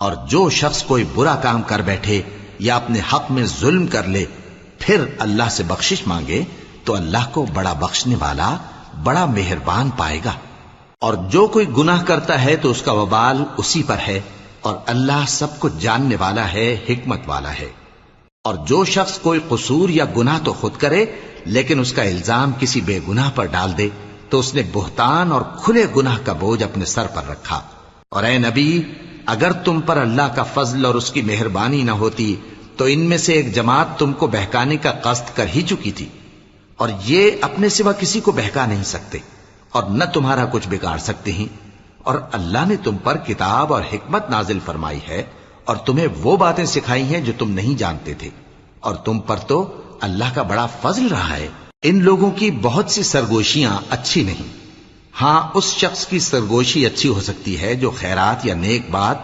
اور جو شخص کوئی برا کام کر بیٹھے یا اپنے حق میں ظلم کر لے پھر اللہ سے بخشش مانگے تو اللہ کو بڑا بخشنے والا بڑا مہربان پائے گا۔ اور جو کوئی گناہ کرتا ہے تو اس کا وبال اسی پر ہے، اور اللہ سب کچھ جاننے والا ہے، حکمت والا ہے۔ اور جو شخص کوئی قصور یا گناہ تو خود کرے لیکن اس کا الزام کسی بے گناہ پر ڈال دے تو اس نے بہتان اور کھلے گناہ کا بوجھ اپنے سر پر رکھا۔ اور اے نبی، اگر تم پر اللہ کا فضل اور اس کی مہربانی نہ ہوتی تو ان میں سے ایک جماعت تم کو بہکانے کا قصد کر ہی چکی تھی، اور یہ اپنے سوا کسی کو بہکا نہیں سکتے اور نہ تمہارا کچھ بگاڑ سکتے ہیں۔ اور اللہ نے تم پر کتاب اور حکمت نازل فرمائی ہے اور تمہیں وہ باتیں سکھائی ہیں جو تم نہیں جانتے تھے، اور تم پر تو اللہ کا بڑا فضل رہا ہے۔ ان لوگوں کی بہت سی سرگوشیاں اچھی نہیں، ہاں اس شخص کی سرگوشی اچھی ہو سکتی ہے جو خیرات یا نیک بات